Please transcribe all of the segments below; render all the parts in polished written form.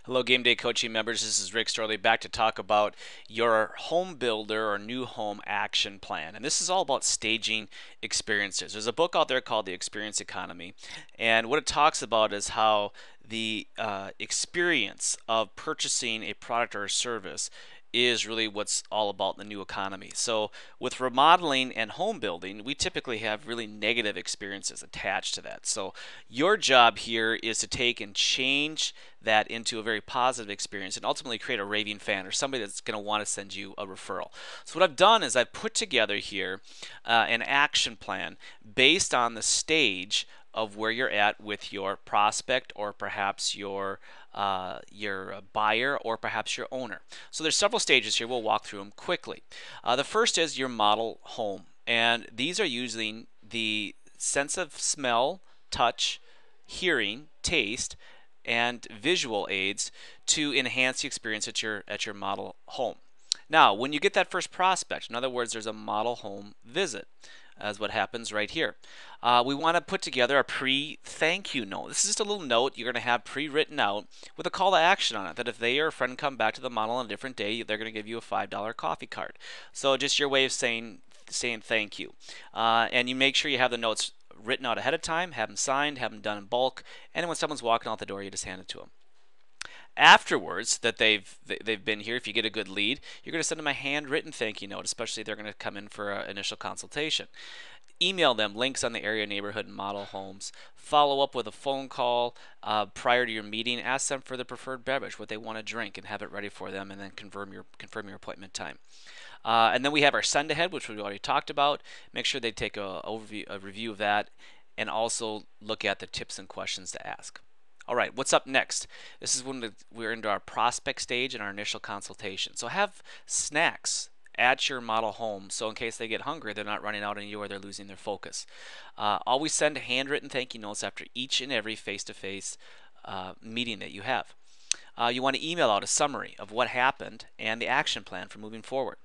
Hello, Game Day Coaching members. This is Rick Storley back to talk about your home builder or new home action plan. And this is all about staging experiences. There's a book out there called The Experience Economy. And what it talks about is how the experience of purchasing a product or a service is really what's all about in the new economy. So with remodeling and home building, we typically have really negative experiences attached to that. So your job here is to take and change that into a very positive experience and ultimately create a raving fan or somebody that's going to want to send you a referral. So what I've done is I've put together here an action plan based on the stage of where you're at with your prospect or perhaps your buyer or perhaps your owner. So there's several stages here. We'll walk through them quickly. The first is your model home, and these are using the sense of smell, touch, hearing, taste, and visual aids to enhance the experience at your model home. Now, when you get that first prospect, in other words, there's a model home visit, as what happens right here. We want to put together a pre-thank you note. This is just a little note you're going to have pre-written out with a call to action on it, that if they or a friend come back to the model on a different day, they're going to give you a $5 coffee card. So just your way of saying thank you. And you make sure you have the notes written out ahead of time, have them signed, have them done in bulk, and when someone's walking out the door, you just hand it to them. Afterwards, that they've been here, if you get a good lead, you're going to send them a handwritten thank you note, especially if they're going to come in for an initial consultation. Email them links on the area, neighborhood, and model homes. Follow up with a phone call prior to your meeting. Ask them for the preferred beverage, what they want to drink, and have it ready for them, and then confirm your appointment time. And then we have our send ahead, which we've already talked about. Make sure they take a review of that, and also look at the tips and questions to ask. All right, what's up next? This is when we're into our prospect stage and our initial consultation. So have snacks at your model home, so in case they get hungry, they're not running out on you or they're losing their focus. Always send handwritten thank you notes after each and every face-to-face meeting that you have. You want to email out a summary of what happened and the action plan for moving forward.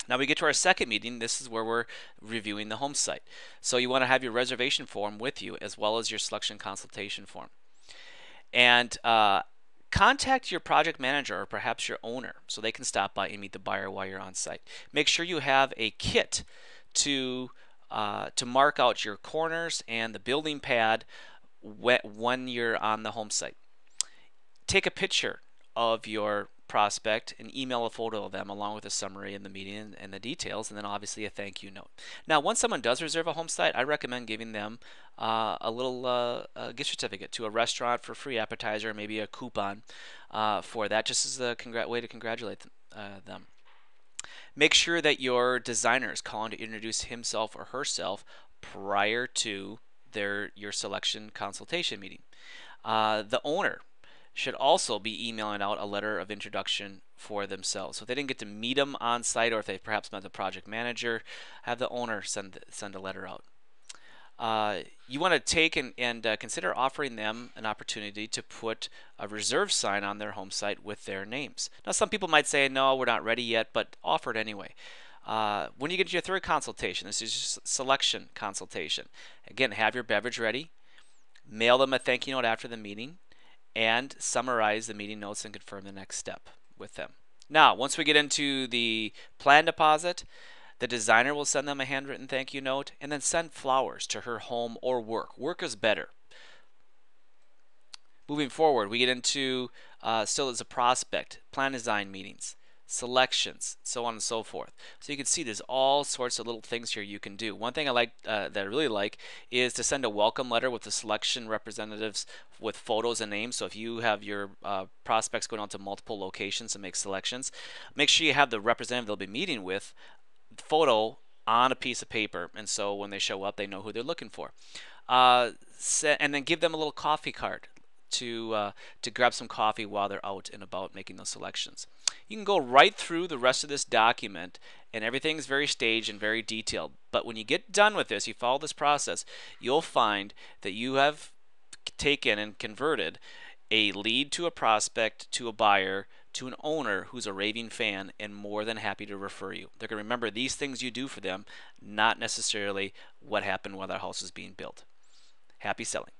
Now we get to our second meeting. This is where we're reviewing the home site. So you want to have your reservation form with you as well as your selection consultation form. And contact your project manager or perhaps your owner so they can stop by and meet the buyer while you're on site. Make sure you have a kit to mark out your corners and the building pad when you're on the home site. Take a picture of your prospect and email a photo of them along with a summary in the meeting and the details, and then obviously a thank you note. Now, once someone does reserve a home site, I recommend giving them a little gift certificate to a restaurant for free appetizer, maybe a coupon for that, just as a way to congratulate them. Make sure that your designer is calling to introduce himself or herself prior to your selection consultation meeting. The owner should also be emailing out a letter of introduction for themselves. So if they didn't get to meet them on site, or if they perhaps met the project manager, have the owner send a letter out. You want to take and consider offering them an opportunity to put a reserve sign on their home site with their names. Now, some people might say, no, we're not ready yet, but offer it anyway. When you get to your third consultation, this is your selection consultation. Again, have your beverage ready, mail them a thank you note after the meeting, and summarize the meeting notes and confirm the next step with them. Now, once we get into the plan deposit, the designer will send them a handwritten thank you note and then send flowers to her home or work. Work is better. Moving forward, we get into still as a prospect, plan design meetings, selections, so on and so forth. So you can see there's all sorts of little things here you can do. One thing I like that I really like is to send a welcome letter with the selection representatives with photos and names. So if you have your prospects going out to multiple locations and make selections, make sure you have the representative they'll be meeting with photo on a piece of paper, and so when they show up they know who they're looking for. And then give them a little coffee card to grab some coffee while they're out and about making those selections. You can go right through the rest of this document and everything's very staged and very detailed, but when you get done with this, you follow this process, you'll find that you have taken and converted a lead to a prospect to a buyer to an owner who's a raving fan and more than happy to refer you. They're going to remember these things you do for them, not necessarily what happened while their house was being built. Happy selling.